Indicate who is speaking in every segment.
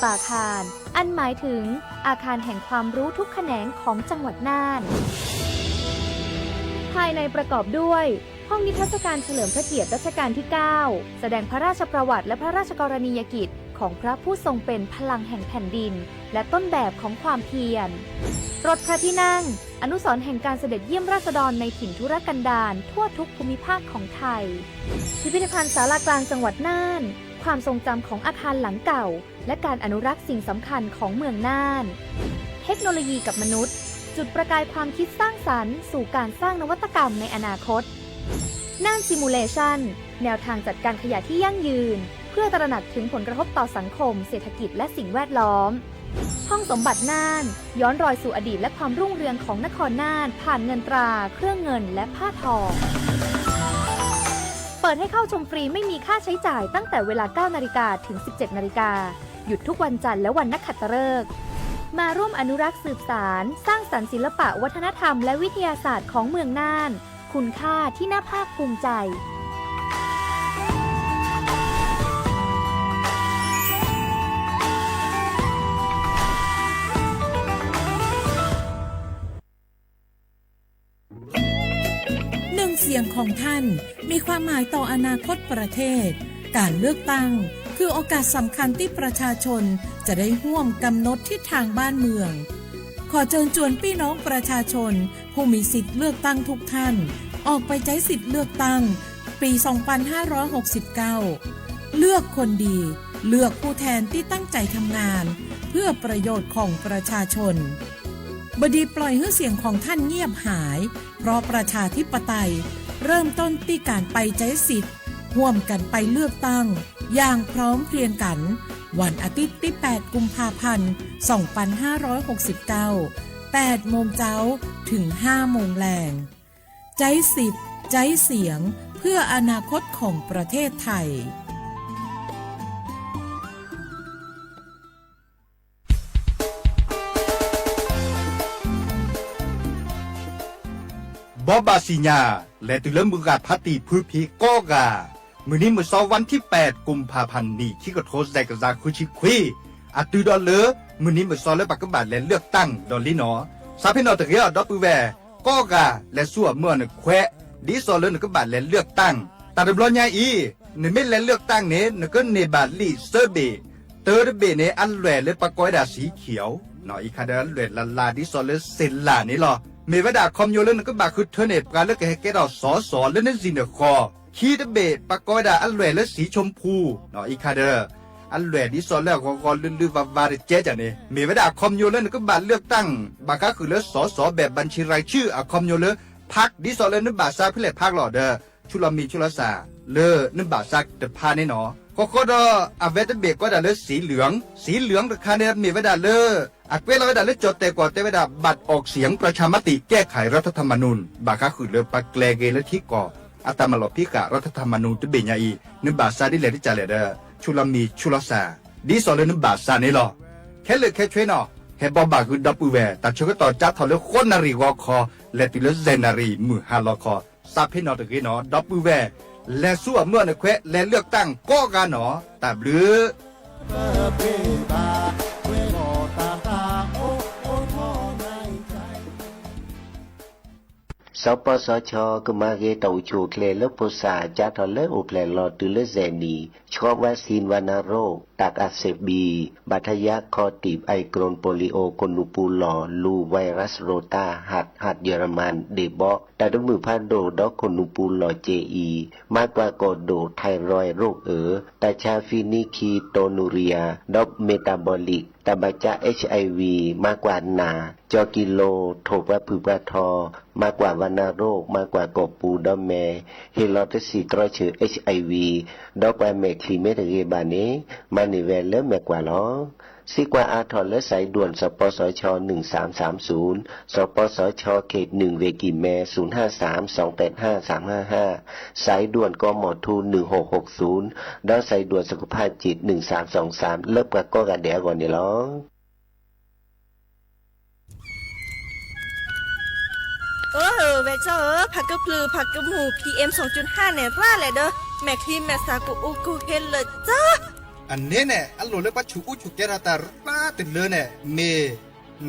Speaker 1: ป่าคานอันหมายถึงอาคารแห่งความรู้ทุกแขนงของจังหวัดน่านภายในประกอบด้วยห้องนิทรรศการเฉลิมพระเกียรติรัชกาลที่ 9 แสดงพระราชประวัติและพระราชกรณียกิจของพระผู้ทรงเป็นพลังแห่งแผ่นดินและต้นแบบของความเพียรรถพระที่นั่งอนุสรณ์แห่งการเสด็จเยี่ยมราษฎรในถิ่นทุรกันดารทั่วทุกภูมิภาคของไทยพิพิธภัณฑ์ศาลากลางจังหวัดน่านความทรงจำของอาคารหลังเก่าและการอนุรักษ์สิ่งสำคัญของเมืองน่านเทคโนโลยีกับมนุษย์จุดประกายความคิดสร้างสรรค์สู่การสร้างนวัตกรรมในอนาคตน่านซิมูเลชันแนวทางจัดการขยะที่ยั่งยืนเพื่อตระหนักถึงผลกระทบต่อสังคมเศรษฐกิจและสิ่งแวดล้อมห้องสมบัติน่านย้อนรอยสู่อดีตและความรุ่งเรืองของนครน่านผ่านเงินตราเครื่องเงินและผ้าทองเปิดให้เข้าชมฟรีไม่มีค่าใช้จ่ายตั้งแต่เวลา 9 นาฬิกาถึง 17 นาฬิกาหยุดทุกวันจันทร์และวันนักขัตฤกษ์มาร่วมอนุรักษ์สืบสานสร้างสรรค์ศิลปะวัฒนธรรมและวิทยาศาสตร์ของเมืองน่านคุณค่าที่น่าภาคภูมิใจ
Speaker 2: เสียงของท่านมีความหมายต่ออนาคตประเทศการเลือกตั้งคือโอกาสสำคัญที่ประชาชนจะได้ร่วมกำหนดทิศทางบ้านเมืองขอเชิญชวนพี่น้องประชาชนผู้มีสิทธิ์เลือกตั้งทุกท่านออกไปใช้สิทธิ์เลือกตั้งปี 2569 เลือกคนดีเลือกผู้แทนที่ตั้งใจทำงานเพื่อประโยชน์ของประชาชนบดีปล่อยให้เสียงของท่านเงียบหายเพราะประชาธิปไตยเริ่มต้นที่การไปใช้สิทธิ์ร่วมกันไปเลือกตั้งอย่างพร้อมเพรียงกันวันอาทิตย์ที่ 8 กุมภาพันธ์ 2569 8 โมงเช้าถึง 5 โมงแลงใช้สิทธิ์ใช้เสียงเพื่ออนาคตของประเทศไทย
Speaker 3: บอบาสิญาและตุลมุกาพัติพืพีก็กามื้อนี้มื้อเสาร์วันที่ 8 กุมภาพันธ์นี้ที่กระโทษได้กระซาคุชิคุยอะตุดอเลมื้อนี้มื้อเสาร์และปักกะบาดและเลือกตั้งดอลลีเนาะซาเพนอตะเกียดอปือแวก็กาและสั่วเมื่อนแควดิซอเลนกะบาดและเลือกตั้งตาดบลอญาอีนเมและเลือกตั้งเนนก็เนบาลีเซเบเตอร์เบเนอันแหวและปะกอยดาสีเขียวเนาะอีคาดาแหวละลาดิซอเลเซลลานี่หรอเมวดาคอมโยเลนก็บาคือเทเนปกาเลกเกดอสอสอเลนซินคอคีดเบปากอยดาอัลแหวและสีชมพูเนาะอีคาเดออัลแหวดิซอเลกอลือวาเจจันเนเมวดาคอมโยเลนก็บาเลือกตั้งบากาคือเลสอสอแบบบัญชีรายชื่ออะคอมโยเลพักดิซอเลนบาซาพิเลพักหลอเดอชุลมีชุลสาเลนบาซักเดพาเนเนาะก็ดอเวตเบก็ดาเลสีเหลืองตะคาเนเมวดาเลอักเวลาเวดาเลจดแต่ก่อนแต่เวดาบัตรออกเสียงประชามติแก้ไขรัฐธรรมนูญบากาคือเลปักแกลเกและที่ก่ออัตมาลพิกะรัฐธรรมนูญตเบญญาอีนึบาซาดิเลที่จาเลเดชุลมีชุลสาดิสอเลนึบาซานี่ลอแค่เลยแค่ช่วยเนาะเฮบอบาคือดับเวแต่ชกต่อจัดทอเลคนนารีวอคอและติเลเซนารีมือฮาลอคอซาเพนอตะกี้เนาะดับเวและสั่วเมื่อในแควและเลือกตั้งก็กันเนาะแต่บลือ
Speaker 4: สปสชก็มาเกตอูจูเคลลปุษาจัดทอเลอุเพลลอตุเลเซนีชอบวัคซีนวัณโรคตักอักเสบบีบัทยาคอติบไอกรนโปลิโอกนูปูลอลูไวรัสโรตาหัดเยอรมันเดบอแต่ดมือพันโดดอกนูปูลอเจอีมากกว่ากอโดไทรอยโรคแต่ชาฟินิคีโตนูเรียดอกเมตาบอลิกตบาจา HIV มากกว่านาจอกิโลโทวะผืบะทอมากกว่าวัณโรคมากกว่ากบปูดอมแมเฮลอตสีตรอเชือ HIV ดอกว่าแมคลีเมตเกบาเนมานิเวลเลแมกว่าล้อสิกว่าอาทรและสายด่วนสปสช1330สปสชเขต1เวกิแม0532855355สายด่วนกมทู1660ดาวสายด่วนสุขภาพจิต1323เลิกกับก็กะเดียก่อนนี่ล้อ
Speaker 5: เวเจอผักกระพลือผักกระหมู PM 2.5เนี่ยร่าแหละเด้อแม่ครีมแม่สากูอูกูเห็นเลยจ้า
Speaker 3: อันนี้เนี่ยอันโหลเลยปัจจุฉุกแกตาป้าติดเลยเนี่ยเม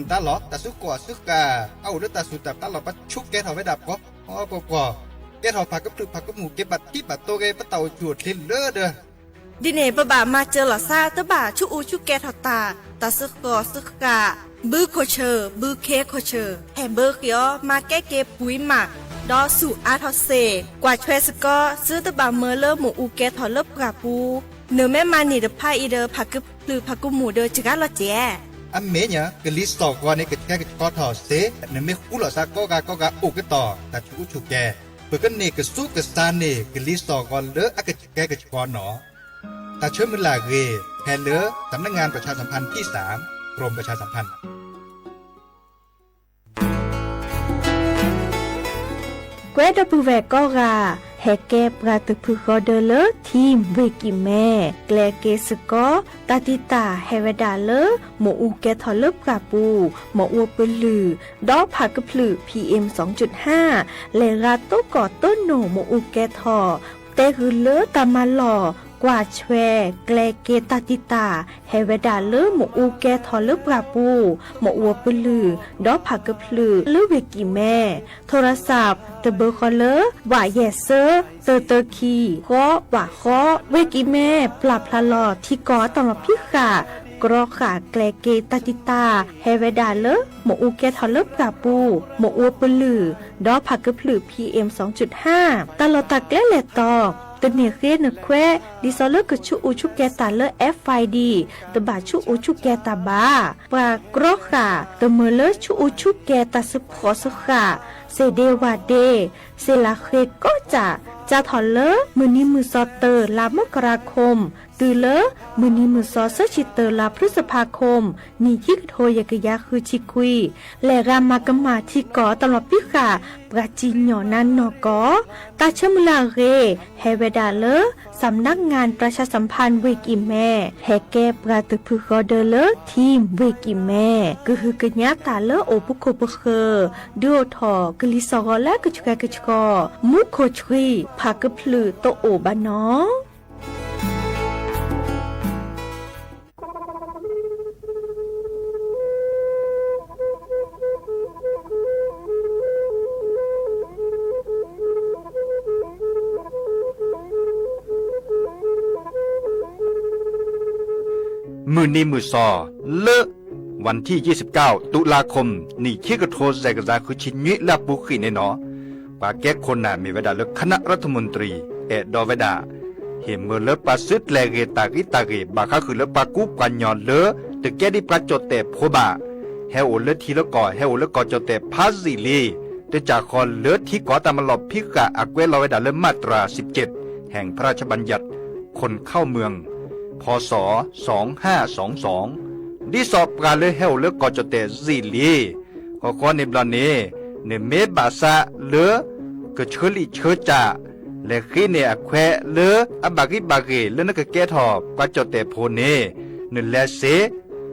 Speaker 3: ตาหลอตาสุกอสุกาเอาเรื่องตาสุดตาหลอปัจจุแกถอไว้ดับก็อ๋อก็แกถอผักกับปลึกผักกับหมูเก็บบัดที่บัดโตแกปะเต่าจวดทิ้งเลือเด้อ
Speaker 5: ดิเนบะบามาเจอหล่อซาตะบ่าชุอูชุแกทอตาตาซึกกอซึกกะบือโคเชอบือเคโคเชอแฮมเบอร์เกียวมาแก้เก็บปุ๋ยหมักดอสู่อาทอเซกว่าช่วยสกอซื้อตะบ่าเมอเลอหมูอูแกทอเลิบกะปูเนื้อแม่มานี่เดพาอีเดอผักกึบหรือผักกุหมูเดอจิกาลอเจ
Speaker 3: อันเมเนี่ยกลิสตอกว่านี่ก็แค่ก็ถอเสเนื้อไม่คู่หล่อซาก็กะอุกต่อตาฉุกแกเปิดกันนี่ก็สู้กับซานนี่กลิสตอกว่าเลออะก็แกก็พอหนอตาเชื่อมันลาเกแทนเลือสำนักงานประชาสัมพันธ์ที่3กรมประชาสัมพันธ์
Speaker 6: เกวดปูแวก็กาแฮเก็บกาตึกพึกอเดเลทีมเวกิแม่แกลเกสกอตาติตาเฮเวดาเลหมูอูแกทอเลิบกาปูหมออัวเปลือดอกผักกะพลือ PM 2.5 เลราโตก่อต้นโหนหมูอูแกทอแต่คือเลตามาหล่อกว่าแชแกลเกตาติตาเฮเวดาเลหมูอูแกทอเลิบกาปูหมออัวเปลือดอกผักกะพลือเลเวกิแม่โทรศัพท์ตะเบอร์คอเลอว่าแยเซอร์เตอร์คีก็ว่าข้อเวกิแม่ปรับพลาลอที่กอตอมพิขากรอขาแกลเกตาติตาเฮเวดาเลหมออูแกทอเลิบกาปูหมออัวเปลือดอกผักกะพลือ PM 2.5 ตลอดตะแกลแลตอตเนเรนแควดิซอเลกชุอูชุแกตาเล FID ตบาชุอูชุแกตาบาปากรอขาตเมเลชุอูชุแกตาสพอสขาเซเดวาเดเซลาเคก็จะถอนเลมือนี้มือซอเตอร์ลามกราคมตือเลมือนี้มือซอเซชิเตอร์ลาพฤษภาคมนี่ที่โทยกยาคือชิคุยและรามากมาที่กอตลอดพิขาปราจีนหยอนันนอกอตาเชมุลาเรเฮเวดาเลสำนักงานประชาสัมพันธ์เวกิแม่แฮแกปราตึพึกอเดเลทีมเวกิแม่ก็คือกญาตาเลโอปุโคปเคดูทอกลิซอและกชกชกมุโคชรีผักกะพลือโตโอบานอ
Speaker 3: มือนี้มือซอเลอะวันที่29ตุลาคมนี่คิกโทแซกซาคือชิญิลาปุขีเนเนาะปาแก้คนน่ะมีเวลาเลิกคณะรัฐมนตรีดอเวดาเฮมเมเลปัสซึดแลเกตากิตาเกบาคาคือเลปากุปัญญอนเลตึกแกดิปราจดแต่โพบาเฮโอเลทีละก่อเฮโอเลก่อจดแต่พาซิลีแต่จากคอนเลที่ก่อตามลอบพิกะอักเวลอเวดาเลมาตรา17แห่งพระราชบัญญัติคนเข้าเมืองพศ2522ดิสอบกาเลเฮโอเลก่อจดแต่ซิลีก็ในบลาเนเนเมบาซาเลก็เชลิเชจาและขี้เนอแควเลอบากิบาเกเลนกแกทอปาจดแต่โพเนนแลเซ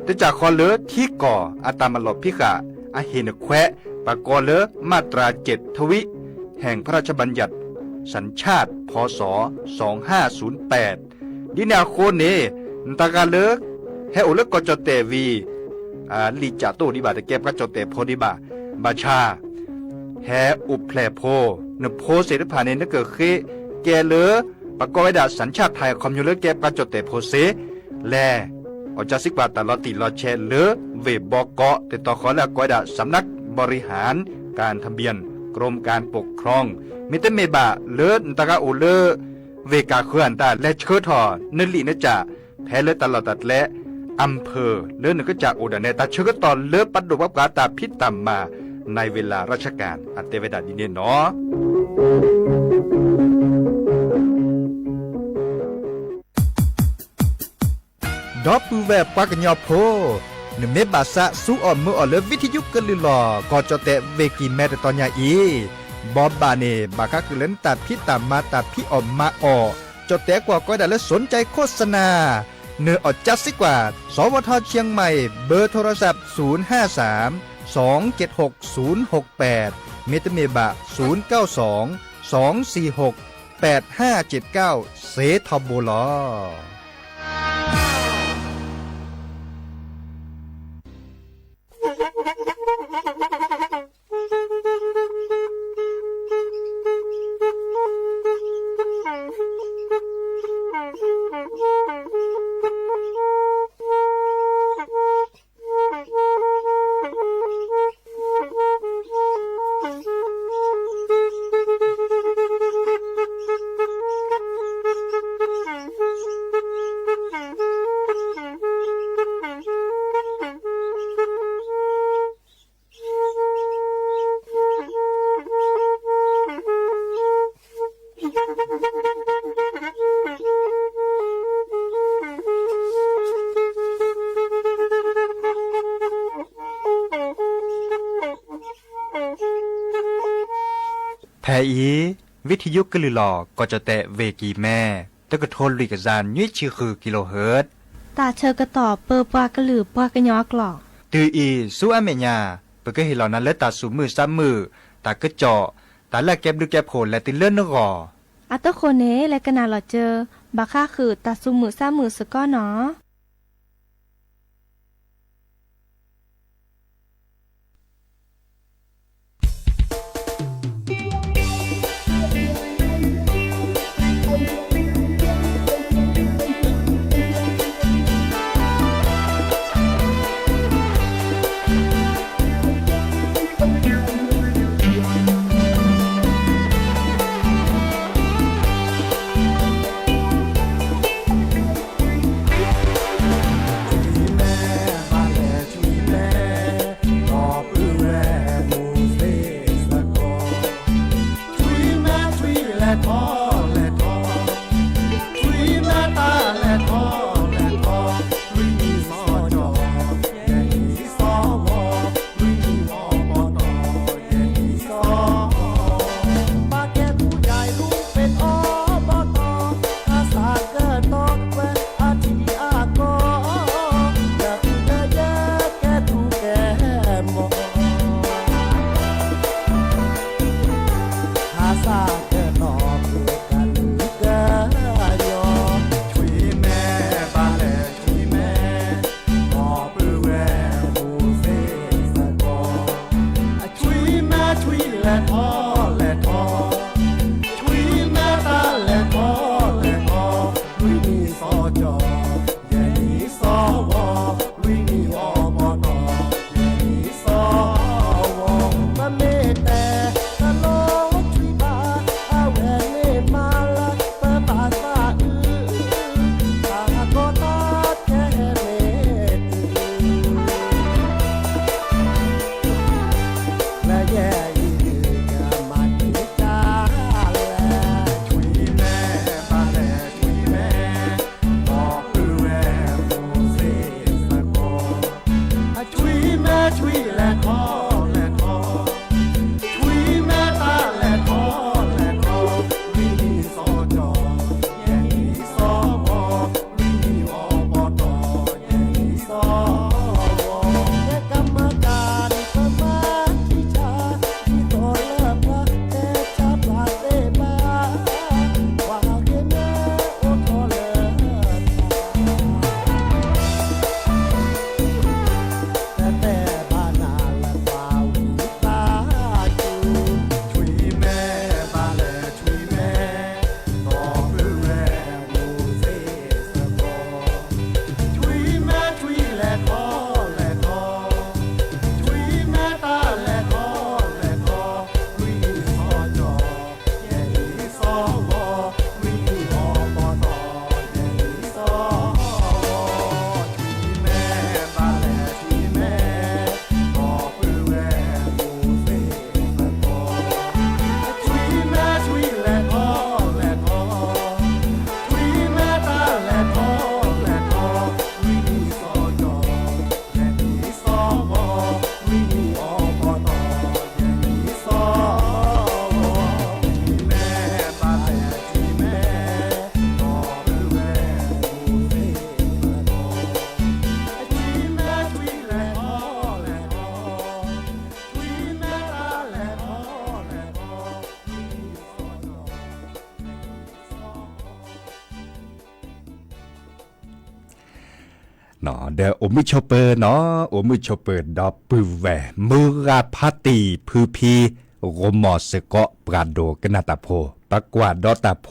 Speaker 3: แต่จากคอเลที่ก่ออาตามลอบพิกะอาเฮนแควปากอเลมาตรา7ทวิแห่งพระราชบัญญัติสัญชาติพศ2508ดินาโคเนตากาเลเฮโอเลก็จดแต่วีลิจาโตดิบาแต่แกก็จดแต่โพดิบาบาชาแฮอุแพลโพนโพเสดพาเนนเกเคแกเลปากอไวดาสัญชาติไทยคอมยูเลแกก็จดแต่โพเสแลอจาสิกว่าตลอดติลอแชเลเวบอกอแต่ต่อขอแล้วก็ได้สำนักบริหารการทะเบียนกรมการปกครองมิเตเมบาเลตากาโอเลเวกาเคลื่อนตาและเชิดทอนลินจ่าแพ้เลตลอดตัดและอำเภอเลนก็จากโอดาเนตาเชิดตอนเลปัดดวับกาตาพิษตามมาในเวลาราชการอัตเตเวดาดินเนเนาะดอปูแวปากญอโพนเมบาซะสู้อ่อนมืออ่อนเลวิทยุกลือหลอก็จะแต่เวกิแม่ตอนยาอีบอบบาเนบาคักเล่นตัดพี่ตามมาตัดพี่อ่อมมาออจะแต่กว่าก็ได้และสนใจโฆษณาเนื้ออดจัดสิกว่าสวทเชียงใหม่เบอร์โทรศัพท์053-276-068เมตเมบะ092-246-8579เซทอโบลอ อีวิทยุกลือหลอก็จะแตะเวกีแม่ตะกะโทนลุยกะจานยุ้ยชื่อคือกิโลเฮิรตซ์
Speaker 6: ตาเชอกระต่อเปอปลากระหลือปลากระยอกหลอก
Speaker 3: ตืออีสู้อเมญาเปก็เห็นเหล่านั้นและตาสูมือซ้ำมือตากระเจาะตาแลกแก็บดูแก็บโผลและติเลื่อนนกอ
Speaker 6: อัตโคเนและกนาหลอเจอบาค่าคือตาซุมือซ้ามือสก้อเนาะ
Speaker 3: เนาะเดอโอมิชอเปอร์เนาะโอมิชอเปอร์ดอปือแวมือราพาตีพือพีโรมอสเกาะปราโดกนาตาโพปะกวาดอตาโพ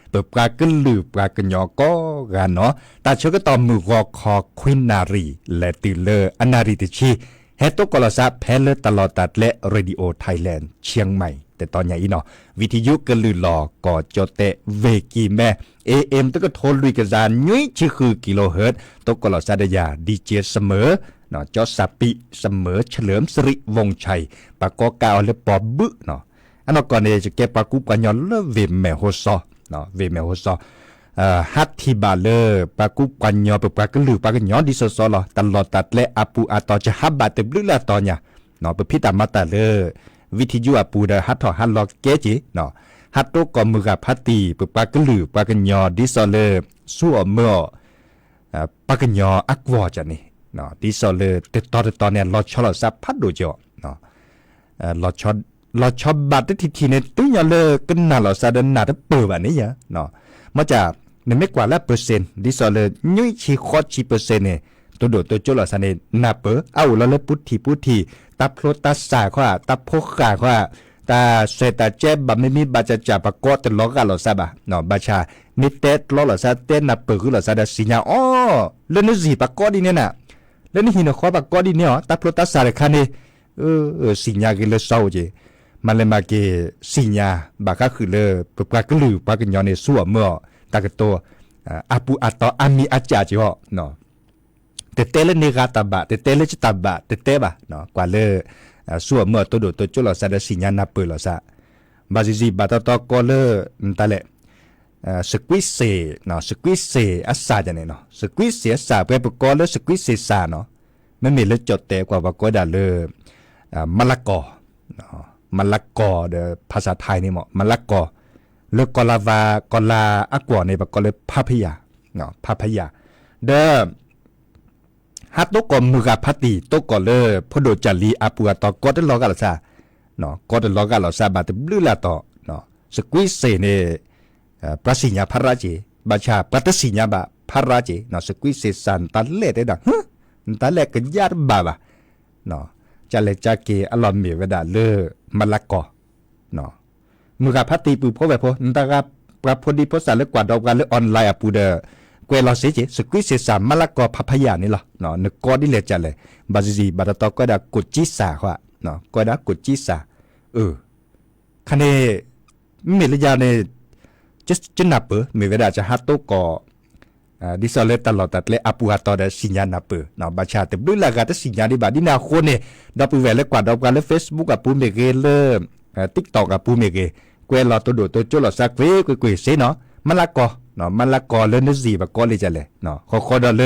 Speaker 3: เปิดปลากึลือปลากญอก็กันเนาะตาเชก็ตอมมือรอคอควินนารีและติเลออนาริติชีเฮตโตกลซาแพเลตลอดตัดและเรดิโอไทยแลนด์เชียงใหม่แต่ตอนใหญ่เนาะวิทยุกลือหลอก่อจอเตเวกีแม่ AM ตก็โทรลุยกระจานยุ้ยชื่อคือกิโลเฮิรตซ์ตกลซาดยาดีเจเสมอเนาะจอสัปปิเสมอเฉลิมสิริวงชัยปากกาวและปอบึเนาะอันนั้นก่อนเนี่ยจะแกปากุปัญญาเลเวแมโฮซอเนาะเวแมโฮซอฮัตทิบาเลปากุปัญญาปากลือปากญอดิโซซอลตลอดตัดและอาปูอาตอจะฮับบาเตบลึละตอนเนี่ยเนาะเปพิตามาตาเล
Speaker 7: วิทยุอาปูเดฮัตถอฮัตลอกเกจิเนาะฮัตโตกอมือกับพัตตีปปากลือปากญอดิซอเลสู้อเมอปากญออักวอจันนี่เนาะดิซอเลติดต่อเนี่ยลอชอลซาพัดโดจอเนาะลอชอบบัดทีเนี่ยตุ้ยเลกันน่าลอซาเดนน่าจะเปิดแบบนี้เนาะมาจากเนี่ยไม่กว่าละเปอร์เซ็นต์ดิซอเลยุ่ยชีคอชีเปอร์เซ็นต์เนี่ยตัวโดดตัวโจลซาเนี่ยน่าเปิดเอาแล้วเลยพุทธีตับโพตัสสาขว่าตับโพกาขว่าตาเสตาเจ็บแบบไม่มีบาจะจับปากกอตลอกกันหรอซาบะเนาะบาชามิเตตลอหรอซาเต้นน่าเปิดหรอซาดาสิญญาอ๋อแล้วนึกสิปากกอดีเนี่ยน่ะแล้วนี่หินขอปากกอดีเนี่ยตับโพตัสสาเลยคันนี่สิญญากิเลสเศร้าจีมันเลยมาเกสิญญาบาก็คือเลยปากกลือปากญอเนี่ยสู้เมื่อตากตัวอาปูอัตตออามีอาจาจิฮะเนาะเตเลเนกาตาบะเตเลจิตาบะเตบะเนาะกว่าเลยสู้เมื่อตัวโดตัวจุลซาดสิญญานาเปิลซะบาซิบาตอก็เลยตะเลสควิสเซเนาะสควิสเซอัสซาจันเนี่ยเนาะสควิสเซอัสซาเปปก็เลยสควิสเซซาเนาะไม่มีเลยจดแต่กว่าก็ได้เลยมะละกอเนาะมะละกอเดภาษาไทยนี่หมอมะละกอเลกอลาวากอลาอักวในบก็เลยพาพยาเนาะพาพยาเดฮัตโตกอมือกับพัตติโตกอเลยพอโดจารีอาปูอัตก็ได้ลอกันละซะเนาะก็ได้ลอกันละซะบาดบลือละต่อเนาะสกุยเซเนปราสิญญาพระราชบาชาปรัตสิญญาบะพระราชเนาะสกุยเซสันตันเลเดดังตันเลกญาติบาบะเนาะจะเลจาเกอลอมเมเวดาเลมะละกอเนาะมือกับพัตติปูพอแบบพอตากับปรับพอดีพอสารเลกว่าดอกกันเลออนไลน์อาปูเดกวยลอเสจิสกุยเสสามะละกอพะพยานี่ล่ะเนาะนึกกอดิเลจัเลยบาซิบาตตอก็ได้กุจิสาขวะเนาะก็ได้กุจิสาคันเนมีระยะเนี่ยจะนับเปมีเวลาจะฮัตโตกอดิซอเลตลอดตัดเลอปูฮัตตอได้สิญญานับเนาะบาชาแต่บลุลากาตสิญญาดิบาดินาโคเนี่ยดอปูเวลกว่าดอกกันเล Facebook กับปูเมเกเลTikTok กับปูเมเกกวยลอตัวโดตัวจุลสักเวกุยเสเนาะมะละกอเนาะมันละกอเลยนึกสิปะกอเลยจะเลยเนาะขอดอเล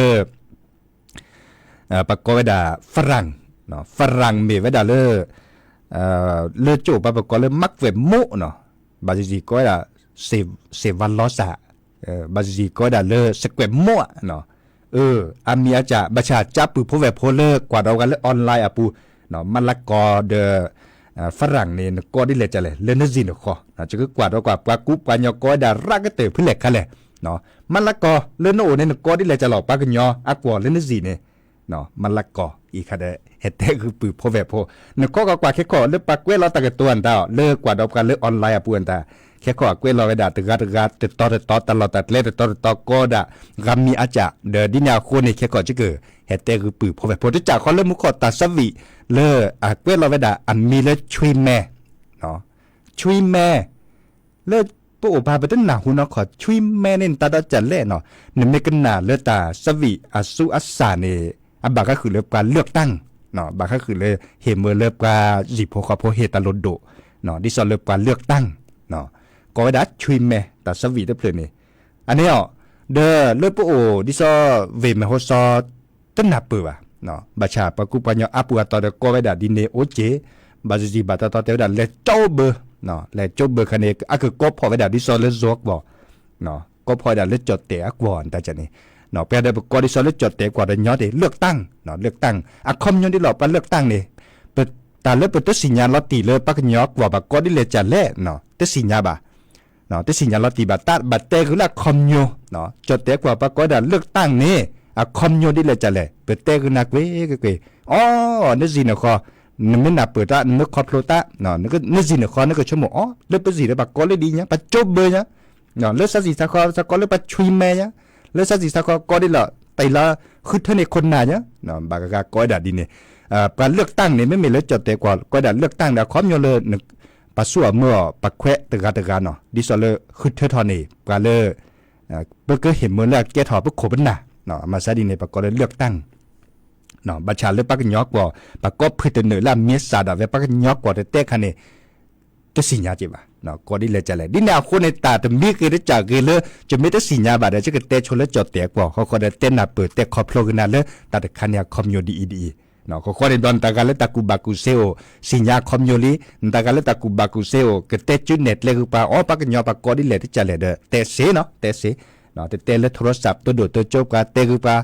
Speaker 7: ปะกอเวดาฝรั่งเนาะฝรั่งมีเวดาเลโจปะกอเลยมักเวโมเนาะบาซิก็ดาเซวันลอสะบาซิก็ดาเลสเกวโมเนาะอามีอาจาบาชาจับปูโพเวโพเลกว่าเรากันเลยออนไลน์อ่ะปูเนาะมันละกอเดฝรั่งเนี่ยก็ได้เลยจะเลยเล่นนึกสิเนาะนะจะก็กว่าเรากว่าปากุปานยก็ได้รักก็เตะพื้นเหล็กกันเลยเนาะมันละกอเล่นโอเนี่ยก็ได้เลยจะหลอกปากันยออักวอเล่นนึกสิเนี่ยเนาะมันละกออีกค่ะเด้เฮ็ดแต่คือปือโพเวโพเนาะก็กว่าแค่ขอเลือกปากเว้เราตะกตัวอันตาเลิกกว่าดอกกันเลือกออนไลน์อ่ะปูอันตาแค่ขอเว้เราไว้ด่าตะกาติดต่อตลอดตัดเล่ต่อก็ด่ากำมีอาจจะเดดินาโคนี่แค่ขอจะเกิดเฮ็ดแต่คือปือโพเวโพที่จากเขาเริ่มมุขตัดสวิเลอเว้เราไว้ด่าอันมีเลช่วยแม่เนาะช่วยแม่เลอปู่พาไปตั้งหนาหูเนาะขอช่วยแม่เน้นตาดจันเล่เนาะนี่ไม่กันหนาเลอตาสวิอสุอัสสานี่อันบาก็คือเรื่องการเลือกตั้งเนาะบาก็คือเลยเห็นเมื่อเรื่องการจิโพคาโพเฮตาโลโดเนาะดิสอนเรื่องการเลือกตั้งเนาะก็ได้ช่วยแม่แต่สวิได้เพลินนี่อันนี้อ่ะเด้อเลือกปู่ดิสอเวมโฮซอตั้งหนาเปื่อเนาะบาชาปะกุปัญญาอาปัวตอเดก็ไว้ด่าดินเนโอเจบาซิบาตตอเตวด่าเลโจเบอเนาะและจบเบอร์คันเอกคือก็พอไว้ด่าดิซอเลซอกบ่เนาะก็พอด่าเลจดเตะกวนแต่จะนี่เนาะเปียได้ก็ดิซอเลจดเตะกว่าได้ยอดเลือกตั้งเนาะเลือกตั้งคอมยอนที่หลอกปานเลือกตั้งนี่เปิดตาเลเปิดตสิญญาลอตีเลปักยอกว่าบักก็ดิเลจะแลเนาะตสิญญาบ่เนาะตสิญญาลอตีบัตบัตเตคือละคอมโยเนาะจดเตะกว่าบักก็ได้เลือกตั้งนี่คอมโยดิเลจะแลเปิดเตคือนักเว้ยอ๋อนี่สิเนาะนึกไม่นับเปิดละนึกคอพโลตะเนาะนึกนึกสิเนาะนึกชั่วโมงอ๋อเลือกไปสิแล้วบักก็เลยดีเนี่ยปัจจุบันเนี่ยเนาะเลือกสักสิสักก็เลยปัจจุบันเนี่ยเลือกสักสิสักก็ได้ละแต่ละคือเท่าในคนหนาเนี่ยเนาะบางก็ได้ดีเนี่ยการเลือกตั้งเนี่ยไม่มีเลยจดแต่กว่าก็ได้เลือกตั้งแต่ความยอเลยนึกปัสสาวะเมื่อปักแควะตะการเนาะดิสเลยคือเท่านี้การเลยเมื่อเกิดเห็นเมื่อแรกแกถอดพวกโคบันน่ะเนาะมาซะดีเนี่ยปักก็เลยเลือกตั้งเนาะบัญชาเลยปักยอกว่าปักก็พื้นเนื้อละเมียสาดเวปักยอกว่าแต่เตะคันนี่จะสิญญาจีบะเนาะก็ดีเลยจะเลยดิแนวคนในตาแต่มีคือได้จากกันเลยจะไม่ได้สิญญาบาดเดี๋ยวจะเกิดเตะชนแล้วจอดเตะกว่าเขาก็ได้เต้นหน้าเปิดเตะคอพโลกันนั่นเลยแต่คันเนี่ยคอมโยดี เนาะข้อในดอนตากาเลตากูบากูเซโอสิญญาคอมโยลีตากาเลตากูบากูเซโอกเตจุเน็ตเลกุปาอ๋อปากญอปากอดิเลที่จะเลเดเตเสเนาะเตเสเนาะเตเลโทรศัพท์ตัวโดตัวโจกาเตกุปา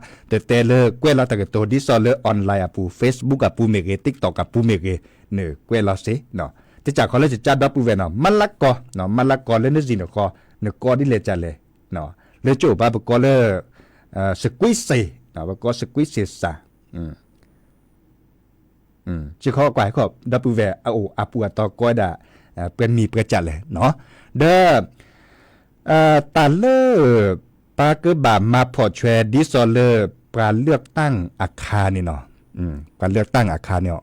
Speaker 7: เตเลกวยลาตะกตัวดิซอเลออนไลน์อะปู Facebook อะปูเมเก TikTok อะปูเมเกเนกวยลาเสเนาะจะจากเขาเลยจะจัดดับปูเวเนาะมันละกอเนาะมันละกอเลนซินคอเนกอดิเลจะเลเนาะเลโจปาปกอเลสควิสเซเนาะปกอสควิสเซซาจะข้อกว่าขอบดับปูเวโออาปูตอกอดาเป็นมีประจัดเลยเนาะเด้อตาเลปาเกบามาพอแชร์ดิซอเลการเลือกตั้งอาคารนี่เนาะการเลือกตั้งอาคารเนี่ย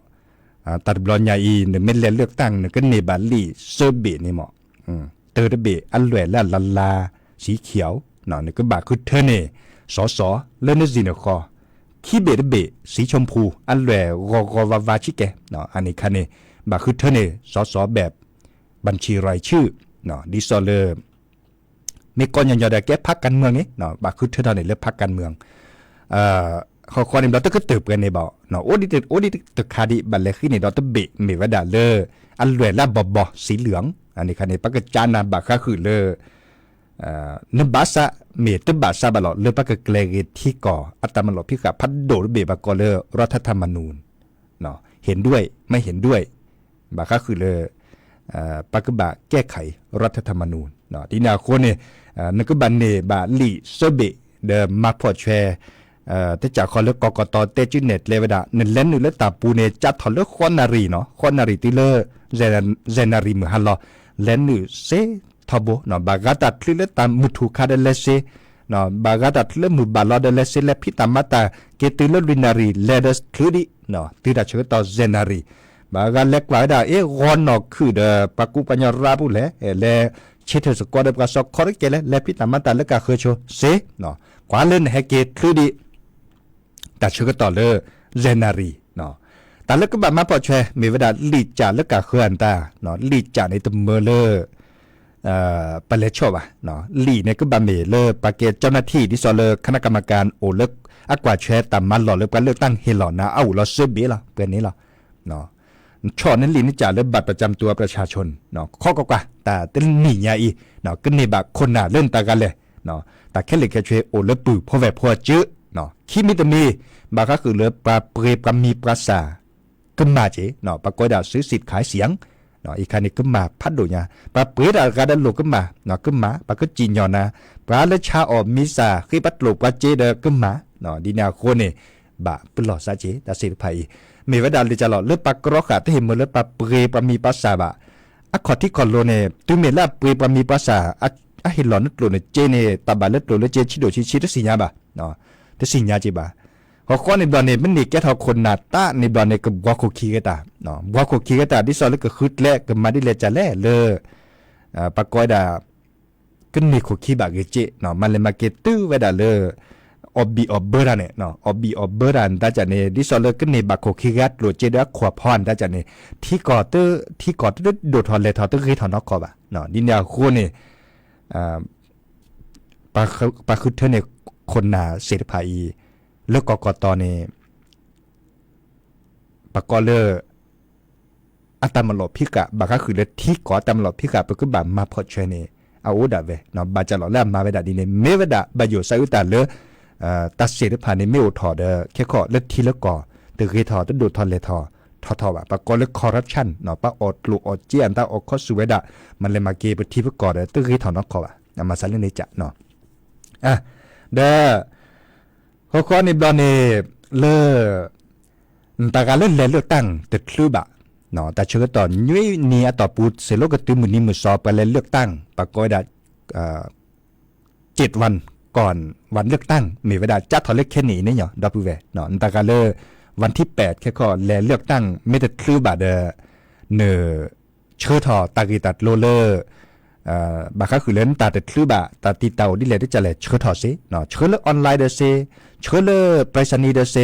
Speaker 7: ตัดบอลใหญ่ในเม็ดเลือกตั้งเนี่ยก็เนบาลีเซอร์เบนี่เหมาะเตอร์เบอันแหวนและลาสีเขียวเนาะนี่ก็บาคือเธอเนี่ยสเล่นในจีนคอขี้เบดสีชมพูอันแหวนกวาวาชิเกเนาะอันนี้คันนี้บาคือเธอเนี่ยสแบบบัญชีรายชื่อเนาะดิซอเลมีก่อนอย่างได้แก้พักการเมืองนี่เนาะบาคือเธอเนี่ยเลือกพักการเมืองข้อนี้เราต้องก็เติบกันในบ่เนาะโอดิตึกคาดิบัลเลขึ้นในเราต้องเบะเมวดาเลอันรวยละบอสีเหลืองอันนี้คันในปักจานาบาค่าคือเลนบาซาเมตบาซาบาลอเลปักเกลเกที่ก่ออัตมันหลอพิกาพัดโดเบบากอเลรัฐธรรมนูญเนาะเห็นด้วยไม่เห็นด้วยบาค่าคือเลปักบะแก้ไขรัฐธรรมนูญเนาะที่นาโคเนี่ยนักบันเนบาลีเซเบเดมาพอแชร์แต่จากคอเลือกกตเตจิเน็ตเลวดาเนเลนนูเลตาปูเนจัดถอดเลือกคอนนารีเนาะคอนนารีติเลเจนารีมือฮัลโลเลนนูเซทบเนาะบากาตัดทเลตามมุทุคาเดเลเซเนาะบากาตัดเลมุบาลอเดเลเซเลพิตามาตาเกติเลวินารีเลเดสทลีดิเนาะติดาเชกตอเจนารีบากาเล็กกว่าดารอนนอกคือเดปักุปัญญาราบุเลเลเชเทสกอดกับสกอร์เกเลเลพิตามาตาเลกาเคโชเซเนาะกว่าเล่นเฮเกทลีดิแต่ชื่อก็ต่อเลยเจนารีเนาะแต่แล้วก็แบบมาพอแชร์มีเวลาลีจ่าแล้วก็เคลื่อนตาเนาะลีจ่าในตัวเมเลไปเลยชอบอ่ะเนาะลีเนี่ยก็บะเมเลปาเกตเจ้าหน้าที่ที่สอเลคณะกรรมการโอเลิกอักว่าแชร์ตามมันหล่อเลิกการเลือกตั้งเฮหล่อนะเอาเราเสื้อเบี้ยละเกินนี้ละเนาะช่อนั้นลีนี่จ่าเลือกบัตรประจำตัวประชาชนเนาะข้อกว่าแต่เต้นหนียาอีเนาะก็ในแบบคนหนาเล่นตากันเลยเนาะแต่แค่เล็กแค่ช่วยโอเลิกปื้พอแบบพอเจอเนาะคิมิตมีบางก็คือเลือปลาเปรปลามีปลาสาก็มาเจเนาะปรากฏดาซื้อสิทธิ์ขายเสียงเนาะอีกคันนี้ก็มาพัดดูเนี่ยปลาเปรดาการดันโลก็มาเนาะก็มาปลาก็จีนยอนนะปลาเลชาออมีสาคือปัดโลปลาเจเดก็มาเนาะดีนาโคเนี่ยบะเป็นหลอดซาเจตาสิทธิ์ไผ่มีเวลาเลยจะหลอดเลือปลากรอกอะที่เห็นมือเลือปลาเปรปลามีปลาสาบะอะขอที่คอนโลเนี่ยตัวเมล่าเปรปลามีปลาสาอะเห็นหลอดนึกโลเนี่ยเจเนี่ยตาบะเลือดโลเจชิโดชิตสิญญาบะเนาะแต่สิญญาจีบะพอข้อในบอลเนี่ยมันนี่แกทอคนหน้าตาในบอลเนี่ยก็วัวโคคีกันตาเนาะวัวโคคีกันตาที่สอนแล้วก็คืดแลกกันมาได้เลยจะแลเลยปากก้อยดาก็มีโคคีบากเจเนาะมันเลยมาเกตื้อไว้ดาเลยอบบีอบเบอร์ดาเนี่ยเนาะอบบีอบเบอร์ดานตาจันเนี่ยที่สอนแล้วก็ในบากโคคีกัดโหลดเจเดอขวบพรตาจันเนี่ยที่ก่อตื้อโดดถอนเลยถอนตื้อคือถอนนอกกอบอ่ะเนาะดินยาโคเนี่ยปากคือเธอเนี่ยคนหนาเศรษฐภาอีเลือกกตเนี่ยปากกอเลออัตมลพิกะบางก็คือเลือที่ก่ออัตมลพิกะไปก็แบบมาพอดเชเนเอาอุดาเวเนาะบาจะหล่อแล่มาเวดาดีเนี่ยเมเวดาบาอยู่ไซอุตาเลอตัดเสียดผ่านในเมลถอดแค่ข้อเลือที่เลือกก่อตึกเรทอตึกดูดทอนเลทอว่ะปากกอเลือกคอร์รัปชันเนาะปาอดลูอดเจียนตาอดข้อสุเวดามันเลยมาเกไปที่เพื่อก่อตึกเรทอนอกก่อว่ะมาสั่งเรื่องนี้จะเนาะเด้อข้อในบอลเนี่ยเลือตาการเล่นเลือกตั้งติดคลืบะเนาะแต่เชื่อต่อยุ้ยนี่ต่อปูเสโลกตือมือนี้มือสอบไปเล่นเลือกตั้งปรากฏว่า7 วันก่อนวันเลือกตั้งมีเวลาจัดถอดเลือกแค่นี้นี่เนาะดับเบิลเวเนาะตาการเล่วันที่8แค่ข้อเล่นเลือกตั้งไม่ติดคลืบะเด้อเนอเชื่อถอตากีตัดโลเลอร์บางครั้งคือเล่นตาติดคลืบะตาตีเตาดิเลได้จะเลยเชื่อถอดสิเนาะเชื่อเลือกออนไลน์เดอเซเชื่อเลือกไปรษณีย์เดอเซ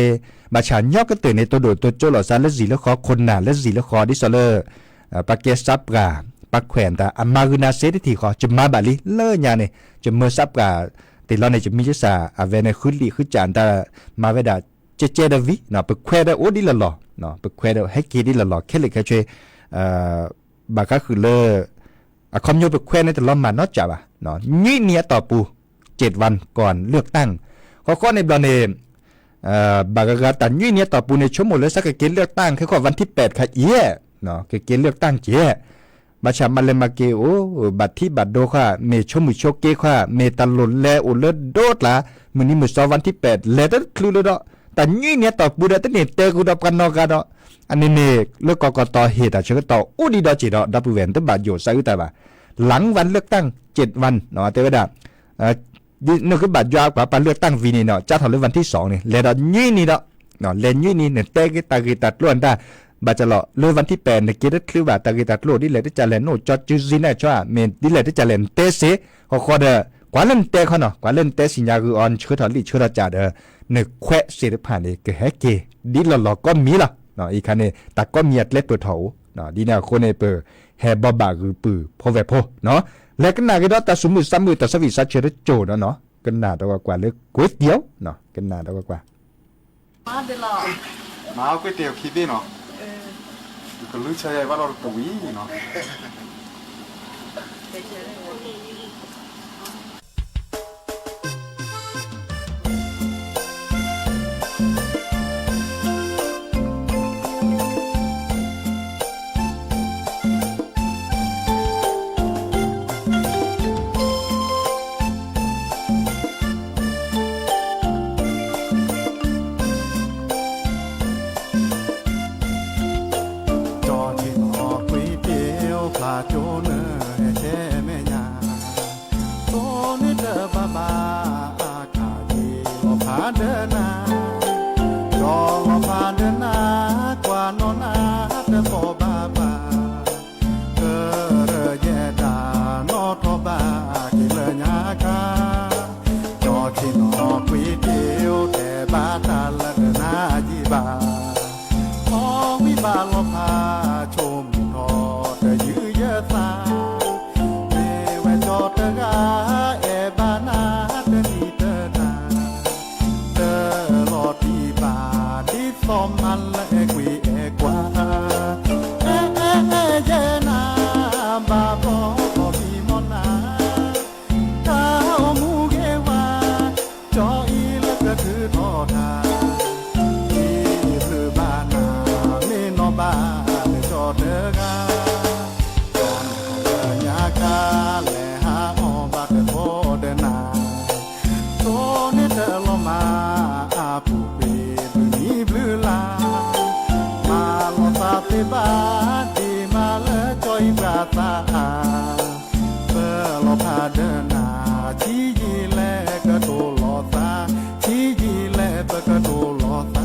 Speaker 7: บาชานยอกก็ตื่นในตัวโดดตัวโจหล่อซาและสีและคอคนหนาและสีและคอดิสเลอร์ปากเกซับกาปากแขวนตาอามารุนาเซติทีคอจะมาบาลีเลื่อยาเนี่ยจะเมื่อซับกาติดล้อในจะมีเจสาอาเวในขึ้นลีขึ้นจานตามาเวดา เจดวิเนาะไปแควได้โอ้ดิละหล่อเนาะไปแควได้ให้กีดิละหล่อแค่เลยแค่ช่วยบางก็คือเลอคอมโยไปแควในแต่ละมานอกจากเนาะนี่เนี่ยต่อปู7 วันก่อนเลือกตั้งข้อในบลเนบางก็ตันนี่เนี่ยต่อปูในชั่วโมงเลยสักเกณฑ์เลือกตั้งคือข้อวันที่8ค่ะเย่เนาะเกณฑ์เลือกตั้งเจ้มาชามาเลมาเกโอบัตรที่บัตรโดค่ะเมชมุโชเกค่ะเมตลนแลโอเลโดดละมื้อนี้มื้อ2วันที่8เลตคลูดอแต่นี่เนี่ยต่อปูได้ตั้งเนี่ยเตกูดับกันนอกกันดออันนี้เนี่ยเลือกกตเหตุเชื่อต่ออุดีดอจีดอดับเวนตบาดโยใส่แต่ว่าหลังวันเลือกตั้ง7 วันเนาะแต่ว่านึกคือบัตรยาวกว่าปันเลือกตั้งวีนี่เนาะจะถอดเลือกวันที่2นี่เลดอนี่นี่เนาะเนาะเลนนี่นี่เนี่ยเตกิตากิตัดล้วนได้บาจะเลาะเลือกวันที่8เนี่ยเกิดคือว่าตากิตัดล้วนที่เลดจะเลนโนจอดจูซิน่าจ้าเมนที่เลดจะเลนเตเสข้อเด้อกว่าเล่นเตเขาเนาะกว่าเล่นเตสิญญาคือออนเชื่อถอดลิเชื่อจ่าเด้อนึกแควเสร็จผ่านนี่ก็แฮกเกดิลลอก็มีล่ะเนาะอีคันนี่ตาก็มีอัดเล็ดเปิดเถาเนาะดีแนวคนในเปิดแฮบบาคือปือพอแวพอเนาะแล้วก็น่าก็ตาสมุซ้ำมือตาสวิสัชเชอร์โจเนาะกันหนาตัวกว่าเลือกก๋วยเตี๋ยวเนาะกันหนาตัวกว่า
Speaker 8: มาเอาก๋วยเตี๋ยวคิดดิเนาะก็รู้ใช่ว่าเราตัววิ่งเนาะโจเนเชเมญาโตนิเดบาบาอาคาเยโอพาเดนาโอพาเดนากว่าโนนาเดโบบาบาเกเรเยดาโนโทบากิเลญาคาจอชินอควิเดียวแต่บาตาลเดนาจีบาขอวิบาลพาชมทอเดยืสาเมวจอตกาเอบานาเดนีเตนาเตลอดีบาดิสอมันละเอกวีเอกวาเยนาบาบอมีมอนาตามูเกวาจออีละก็คือทอทาที่คือบานาเมนอบาเดจอเตกาเลหาอบัดโพเดนาโตเนเตลมาอาปูเปตุนีบลือลามาลอซาเตบาดีมาเลจอยปราตาเปลอพาเดนาชียีเลกะโตลอซาชียีเลปะกะโตลอซา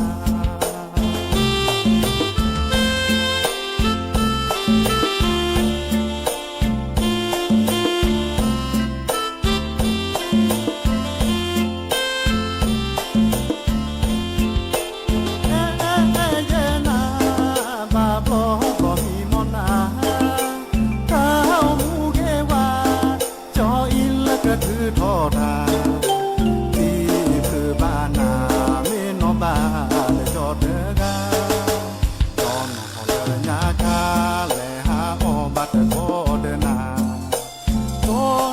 Speaker 8: คือทอทาที่คือบ้านนาเมนอบาเลจอเดกาตอนหอเลญาคาเลหาอบัดโพเดนาโต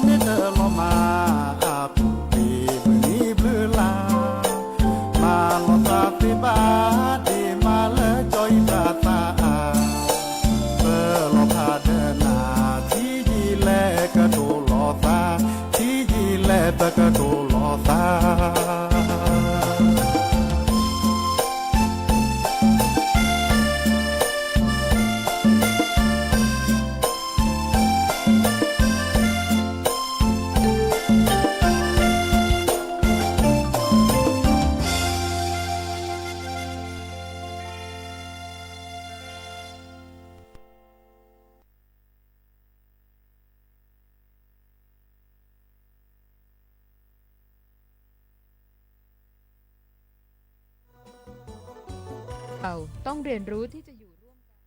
Speaker 8: นิเตลมาอาปุปีบนีบลือลามาลอซาติบาดีมาเลจอยปราตาเปลอพาเดนาที่ยีเลกะโตลอซาปะกะโตลอซา
Speaker 9: เราต้องเรียนรู้ที่จะอยู่ร่วมกัน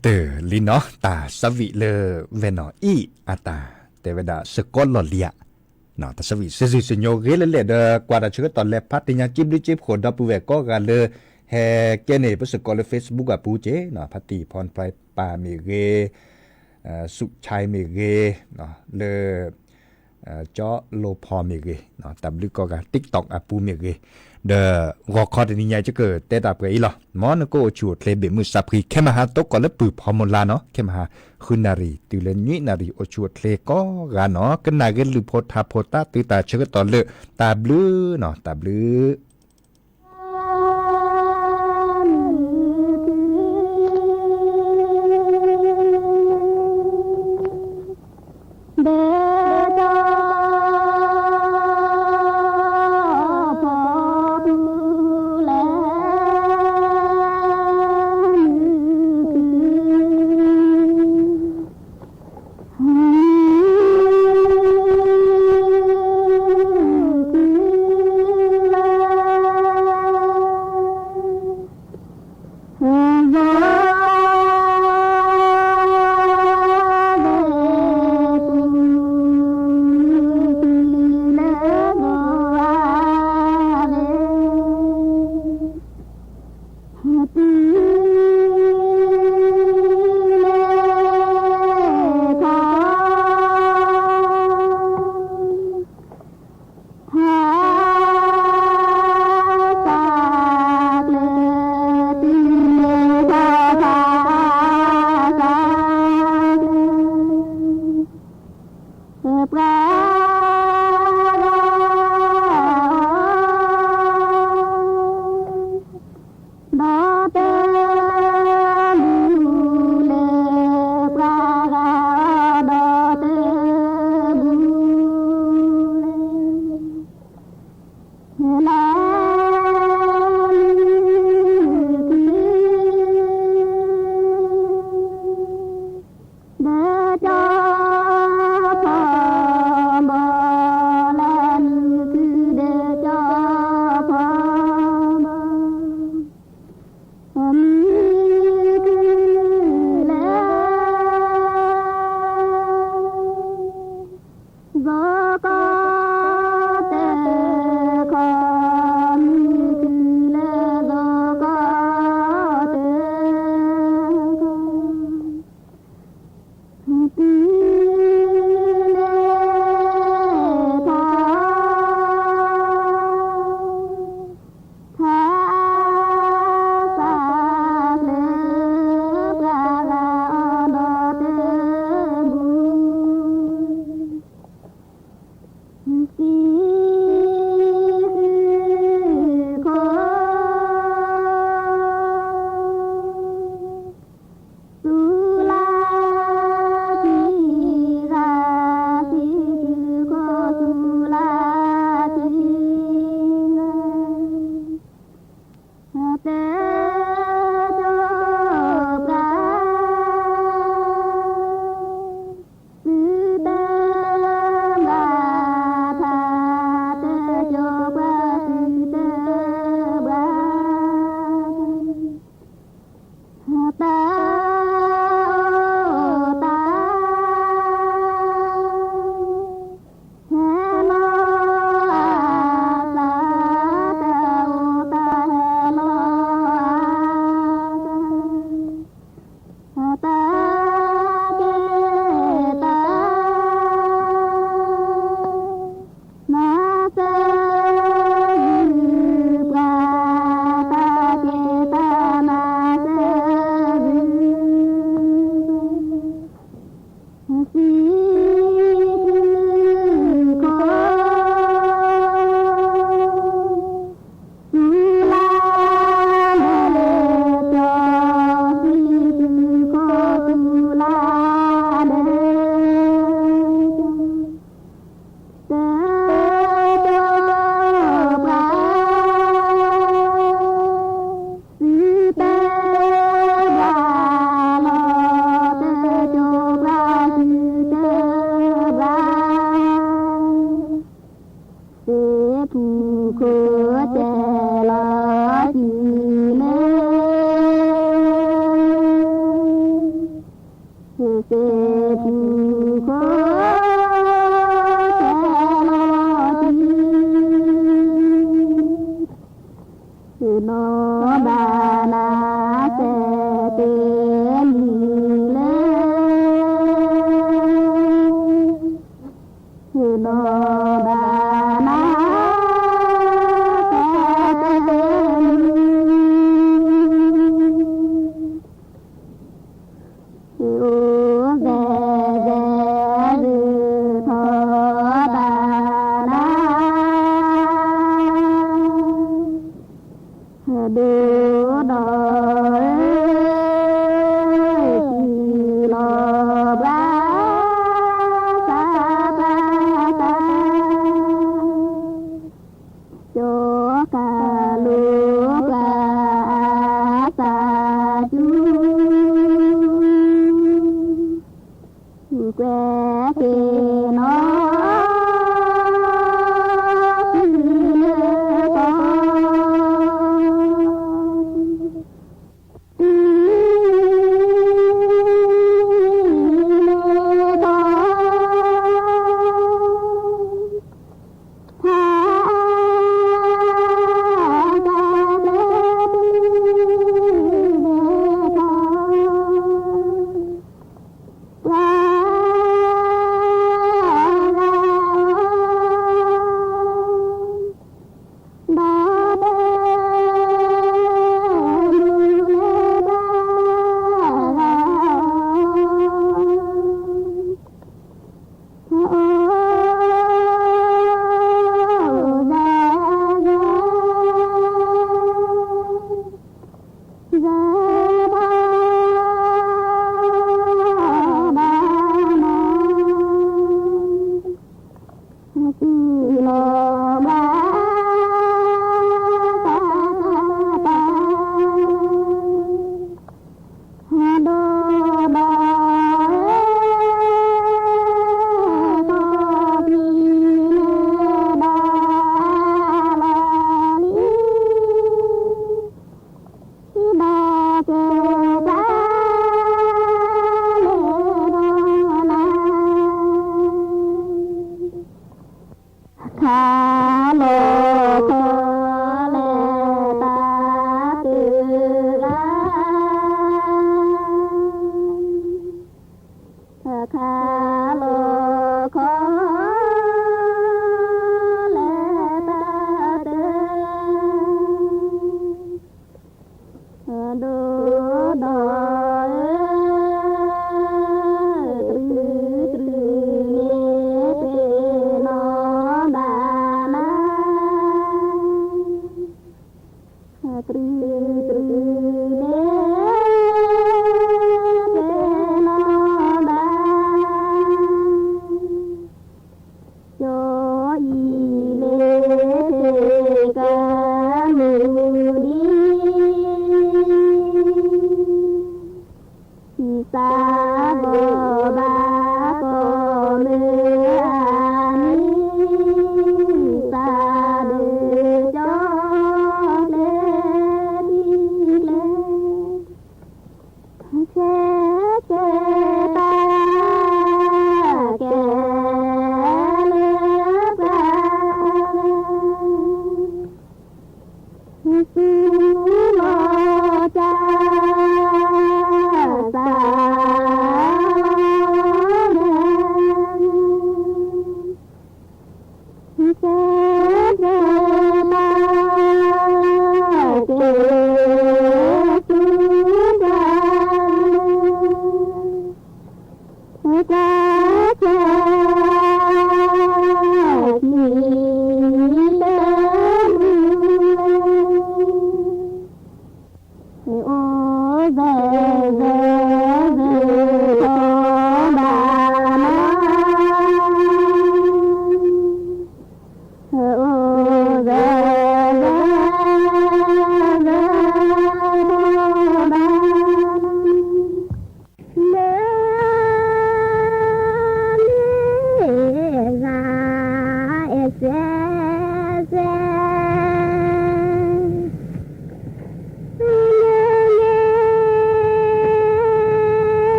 Speaker 7: เตอร์ลิเนาะตาสวิเลเวนออีอาตาแต่เวลาสกอลลอเลียเนาะตาสวิซิซิโยเกเลเดกว่าจะตอนแลพัดติญาจิบดิจิบโคดับปูเวก็กันเลยแฮเกเนปสกอลเฟซบุ๊กอะปูเจเนาะพัตติพรไพปาเมเกสุชัยเมเกเนาะเลจอโลพอเมเกเนาะตับลึกก็กัน TikTok อะปูเมเกเดรอคอร์ดนี่ใหญ่จะเกิดแต่ตับก็อีหรอมอนก็ชูดเลเบมือสับรีแค่มาหาตกก็แล้วปืบพอมลาเนาะแค่มาหาคุณนารีตุเลนี้นารีโอชูดเลก็กันเนาะกันนาเกลือโพธาโพตาตือตาเชื่อตอนเลตาบลือเนาะตาบลือ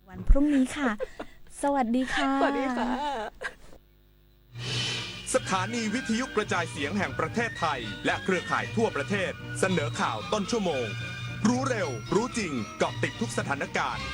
Speaker 10: วันพรุ่งนี้ค่ะ สวัสดีค่ะ
Speaker 11: สวัสดีค่ะ
Speaker 12: สถานีวิทยุกระจายเสียงแห่งประเทศไทยและเครือข่ายทั่วประเทศเสนอข่าวต้นชั่วโมง รู้เร็วรู้จริงเกาะติดทุกสถานการณ์